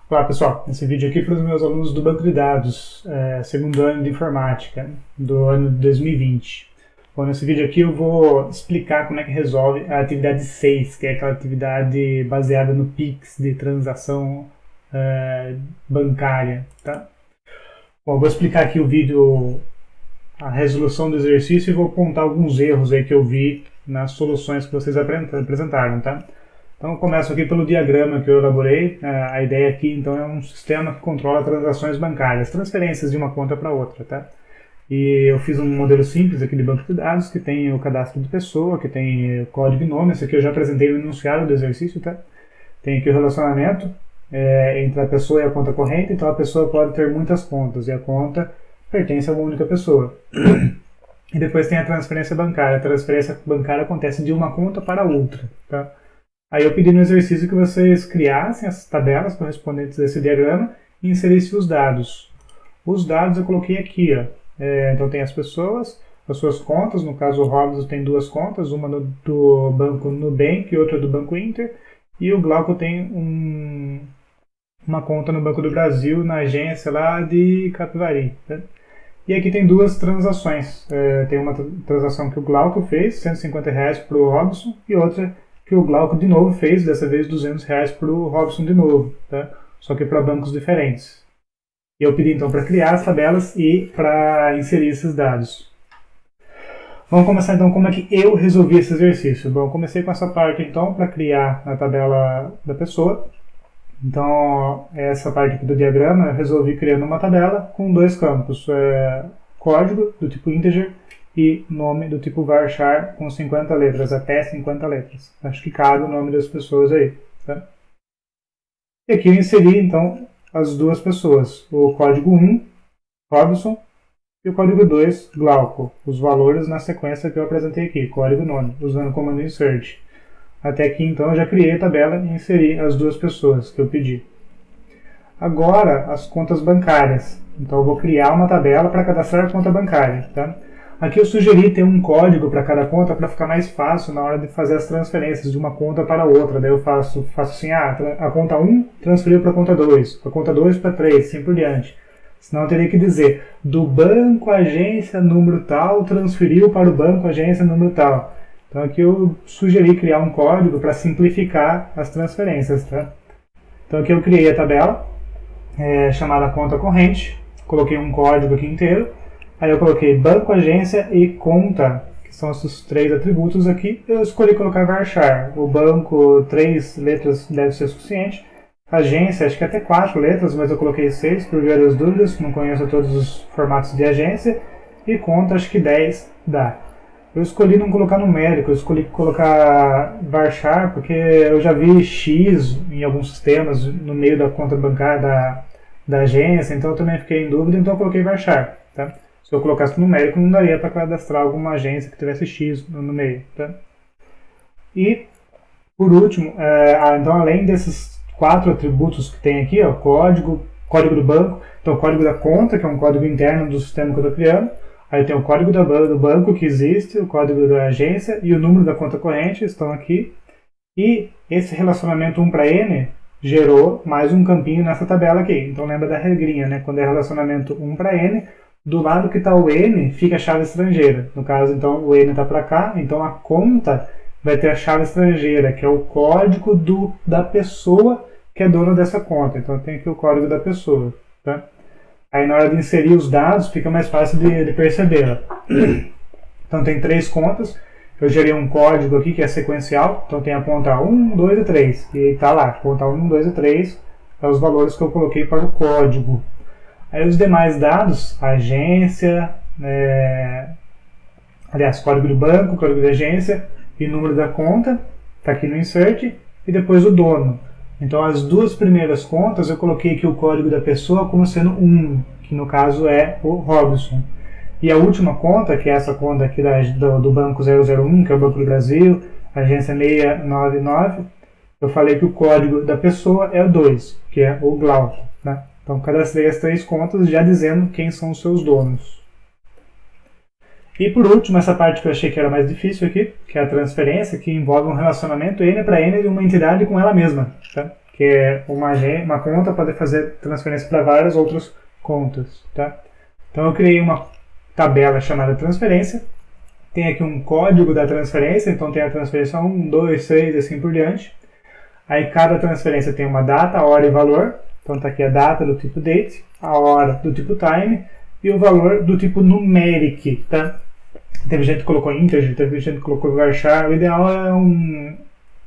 Olá pessoal, esse vídeo aqui é para os meus alunos do Banco de Dados, segundo ano de Informática, do ano de 2020. Bom, nesse vídeo aqui eu vou explicar como é que resolve a atividade 6, que é aquela atividade baseada no Pix, de transação bancária. Tá? Bom, eu vou explicar aqui o vídeo, a resolução do exercício e vou apontar alguns erros aí que eu vi nas soluções que vocês apresentaram. Tá? Então eu começo aqui pelo diagrama que eu elaborei. A ideia aqui então é um sistema que controla transações bancárias, transferências de uma conta para outra, tá? E eu fiz um modelo simples aqui de banco de dados que tem o cadastro de pessoa, que tem código e nome. Esse aqui eu já apresentei no enunciado do exercício, tá? Tem aqui o relacionamento entre a pessoa e a conta corrente. Então a pessoa pode ter muitas contas e a conta pertence a uma única pessoa. E depois tem a transferência bancária. A transferência bancária acontece de uma conta para outra, tá? Aí eu pedi no exercício que vocês criassem as tabelas correspondentes a esse diagrama e inserissem os dados. Os dados eu coloquei aqui, ó. Então tem as pessoas, as suas contas, no caso o Robson tem duas contas, uma do Banco Nubank e outra do Banco Inter, e o Glauco tem uma conta no Banco do Brasil, na agência lá de Capivari. Tá? E aqui tem duas transações. Tem uma transação que o Glauco fez, R$150 para o Robson, e outra que o Glauco de novo fez, dessa vez R$200 para o Robson de novo, tá? Só que para bancos diferentes. E eu pedi então para criar as tabelas e para inserir esses dados. Vamos começar então como é que eu resolvi esse exercício. Bom, eu comecei com essa parte então para criar a tabela da pessoa. Então essa parte aqui do diagrama eu resolvi criando uma tabela com dois campos, código do tipo integer e nome do tipo varchar com 50 letras, até 50 letras. Acho que cabe o nome das pessoas aí. Tá? E aqui eu inseri, então, as duas pessoas. O código 1, Robson, e o código 2, Glauco. Os valores na sequência que eu apresentei aqui, código nome, usando o comando insert. Até aqui, então, eu já criei a tabela e inseri as duas pessoas que eu pedi. Agora, as contas bancárias. Então, eu vou criar uma tabela para cadastrar a conta bancária. Tá? Aqui eu sugeri ter um código para cada conta para ficar mais fácil na hora de fazer as transferências de uma conta para outra. Daí eu faço assim, a conta 1 transferiu para a conta 2, a conta 2 para 3, assim por diante. Senão eu teria que dizer, do banco agência número tal transferiu para o banco agência número tal. Então aqui eu sugeri criar um código para simplificar as transferências. Tá? Então aqui eu criei a tabela chamada conta corrente, coloquei um código aqui inteiro. Aí eu coloquei banco, agência e conta, que são esses três atributos aqui. Eu escolhi colocar varchar. O banco, 3 letras deve ser suficiente. Agência, acho que até 4 letras, mas eu coloquei 6 por via das dúvidas, não conheço todos os formatos de agência. E conta, acho que 10 dá. Eu escolhi não colocar numérico, eu escolhi colocar varchar, porque eu já vi X em alguns sistemas no meio da conta bancária da agência, então eu também fiquei em dúvida, então eu coloquei varchar. Tá? Se eu colocasse numérico, não daria para cadastrar alguma agência que tivesse X no meio. Tá? E, por último, então além desses 4 atributos que tem aqui, ó, código do banco, então o código da conta, que é um código interno do sistema que eu estou criando, aí tem o código do banco que existe, o código da agência e o número da conta corrente estão aqui. E esse relacionamento 1 para N gerou mais um campinho nessa tabela aqui. Então lembra da regrinha, né? Quando é relacionamento 1 para N, do lado que está o N, fica a chave estrangeira. No caso, então, o N está para cá, então a conta vai ter a chave estrangeira, que é o código da pessoa que é dona dessa conta. Então, tem aqui o código da pessoa. Tá? Aí, na hora de inserir os dados, fica mais fácil de perceber. Então, tem 3 contas. Eu gerei um código aqui que é sequencial. Então, tem a conta 1, 2 e 3. E está lá, conta 1, 2 e 3, é os valores que eu coloquei para o código. Aí os demais dados, agência, código do banco, código da agência e número da conta, está aqui no insert, e depois o dono. Então as duas primeiras contas eu coloquei aqui o código da pessoa como sendo 1, que no caso é o Robson. E a última conta, que é essa conta aqui do banco 001, que é o Banco do Brasil, agência 699, eu falei que o código da pessoa é o 2, que é o Glauco. Né? Então, cadastrei as 3 contas já dizendo quem são os seus donos. E por último, essa parte que eu achei que era mais difícil aqui, que é a transferência, que envolve um relacionamento N para N de uma entidade com ela mesma. Tá? que é uma conta pode fazer transferência para várias outras contas. Tá? Então eu criei uma tabela chamada transferência, tem aqui um código da transferência, então tem a transferência 1, 2, 3 e assim por diante. Aí cada transferência tem uma data, hora e valor, então está aqui a data do tipo date, a hora do tipo time e o valor do tipo numeric. Tá? Teve gente que colocou integer, teve gente que colocou varchar. O ideal é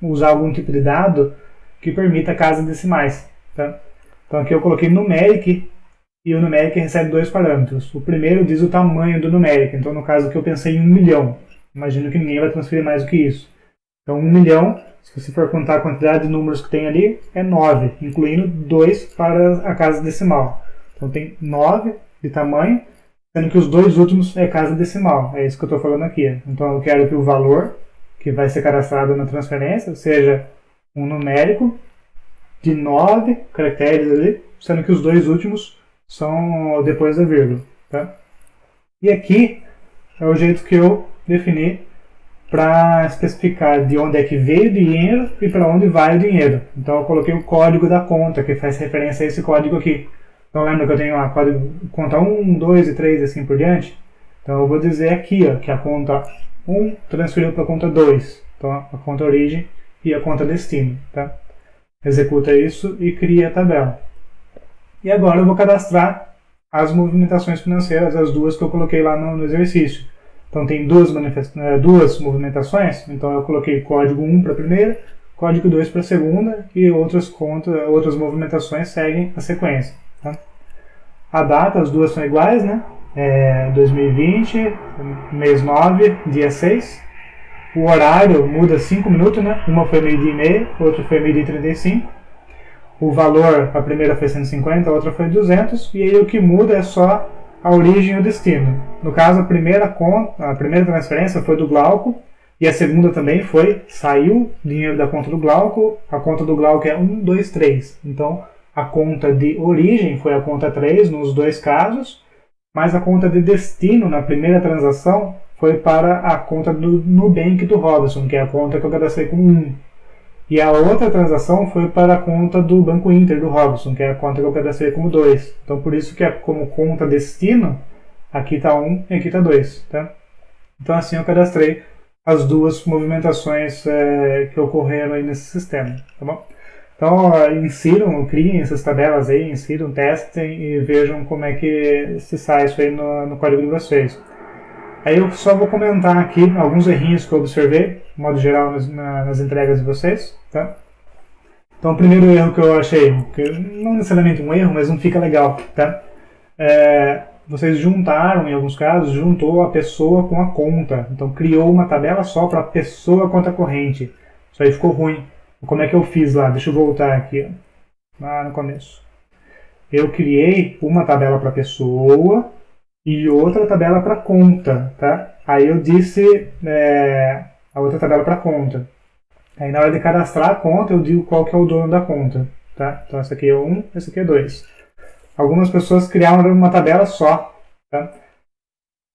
usar algum tipo de dado que permita casas decimais. Tá? Então aqui eu coloquei numeric e o numeric recebe dois parâmetros. O primeiro diz o tamanho do numeric, então no caso aqui eu pensei em 1 milhão. Imagino que ninguém vai transferir mais do que isso. Então 1 milhão, se você for contar a quantidade de números que tem ali, é 9, incluindo 2 para a casa decimal. Então tem 9 de tamanho, sendo que os dois últimos é casa decimal. É isso que eu estou falando aqui. Então eu quero que o valor que vai ser cadastrado na transferência seja um numérico de 9 caracteres ali, sendo que os dois últimos são depois da vírgula. Tá? E aqui é o jeito que eu defini para especificar de onde é que veio o dinheiro e para onde vai o dinheiro. Então eu coloquei o código da conta, que faz referência a esse código aqui. Então lembra que eu tenho a conta 1, 2 e 3 e assim por diante? Então eu vou dizer aqui ó, que a conta 1 transferiu para a conta 2. Então a conta origem e a conta destino. Tá? Executa isso e cria a tabela. E agora eu vou cadastrar as movimentações financeiras, as duas que eu coloquei lá no exercício. Então tem duas movimentações, então eu coloquei código 1 para a primeira, código 2 para a segunda e outras movimentações seguem a sequência. Tá? A data, as duas são iguais, né? 2020, mês 9, dia 6. O horário muda 5 minutos, né? Uma foi meio-dia e meia, outra foi meio-dia e 35. O valor, a primeira foi 150, a outra foi 200, e aí o que muda é só a origem e o destino. No caso, a primeira transferência foi do Glauco, e a segunda também saiu dinheiro da conta do Glauco, a conta do Glauco é 1, 2, 3. Então, a conta de origem foi a conta 3 nos dois casos, mas a conta de destino na primeira transação foi para a conta do Nubank do Robson, que é a conta que eu cadastrei com 1. E a outra transação foi para a conta do Banco Inter do Robson, que é a conta que eu cadastrei como 2. Então por isso que como conta destino, aqui está 1 e aqui está 2. Tá? Então assim eu cadastrei as duas movimentações que ocorreram aí nesse sistema. Tá bom? Então criem essas tabelas aí, insiram, testem e vejam como é que se sai isso aí no código de vocês. Aí eu só vou comentar aqui alguns errinhos que eu observei, de modo geral, nas entregas de vocês. Tá? Então, o primeiro erro que eu achei, que não necessariamente um erro, mas não fica legal. Tá? Vocês juntaram, em alguns casos, juntou a pessoa com a conta. Então, criou uma tabela só para a pessoa conta corrente. Isso aí ficou ruim. Como é que eu fiz lá? Deixa eu voltar aqui, ó, lá no começo. Eu criei uma tabela para a pessoa e outra tabela para conta, tá? Aí eu disse a outra tabela para conta. Aí na hora de cadastrar a conta eu digo qual que é o dono da conta, tá? Então essa aqui é 1, essa aqui é 2. Algumas pessoas criaram uma tabela só, tá?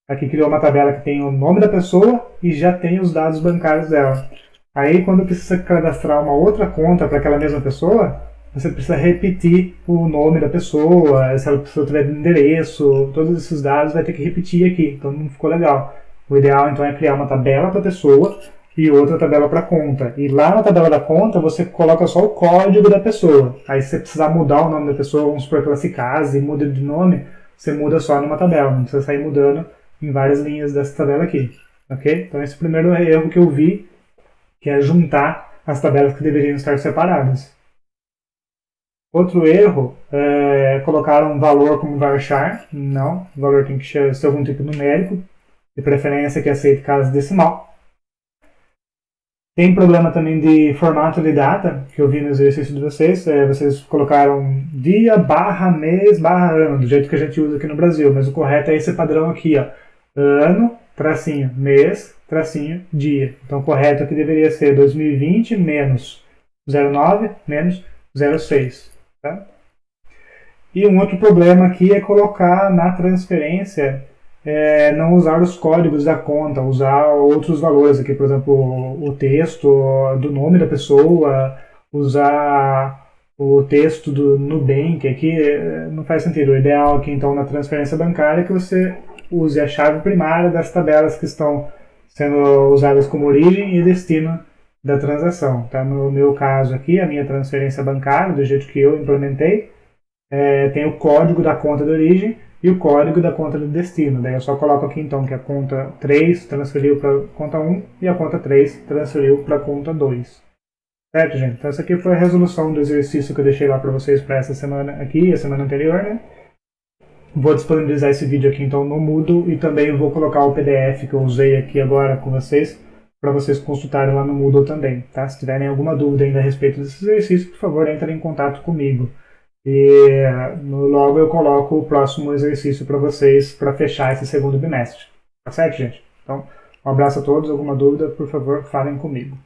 Aqui criou uma tabela que tem o nome da pessoa e já tem os dados bancários dela. Aí quando precisa cadastrar uma outra conta para aquela mesma pessoa, você precisa repetir o nome da pessoa, se a pessoa tiver endereço, todos esses dados vai ter que repetir aqui, então não ficou legal. O ideal então é criar uma tabela para a pessoa e outra tabela para a conta. E lá na tabela da conta você coloca só o código da pessoa. Aí se você precisar mudar o nome da pessoa, vamos supor que ela se case e muda de nome, você muda só numa tabela, não precisa sair mudando em várias linhas dessa tabela aqui. Ok? Então esse é o primeiro erro que eu vi, que é juntar as tabelas que deveriam estar separadas. Outro erro é colocar um valor como varchar. Não, o valor tem que ser algum tipo numérico, de preferência que aceite casa decimal. Tem problema também de formato de data, que eu vi no exercício de vocês. Vocês colocaram dia, barra, mês, barra, ano, do jeito que a gente usa aqui no Brasil. Mas o correto é esse padrão aqui, ó. Ano, tracinho, mês, tracinho, dia. Então o correto aqui deveria ser 2020 menos 09 menos 06. Tá? E um outro problema aqui é colocar na transferência, não usar os códigos da conta, usar outros valores aqui, por exemplo, o texto do nome da pessoa, usar o texto do Nubank aqui não faz sentido. O ideal aqui, então, na transferência bancária é que você use a chave primária das tabelas que estão sendo usadas como origem e destino da transação. Tá? No meu caso aqui, a minha transferência bancária, do jeito que eu implementei, tem o código da conta de origem e o código da conta de destino. Daí eu só coloco aqui então que a conta 3 transferiu para a conta 1 e a conta 3 transferiu para a conta 2. Certo, gente? Então essa aqui foi a resolução do exercício que eu deixei lá para vocês para essa semana aqui e a semana anterior, né? Vou disponibilizar esse vídeo aqui então no Moodle e também vou colocar o PDF que eu usei aqui agora com vocês para vocês consultarem lá no Moodle também, tá? Se tiverem alguma dúvida ainda a respeito desse exercício, por favor, entrem em contato comigo. E logo eu coloco o próximo exercício para vocês para fechar esse segundo bimestre. Tá certo, gente? Então, um abraço a todos. Alguma dúvida, por favor, falem comigo.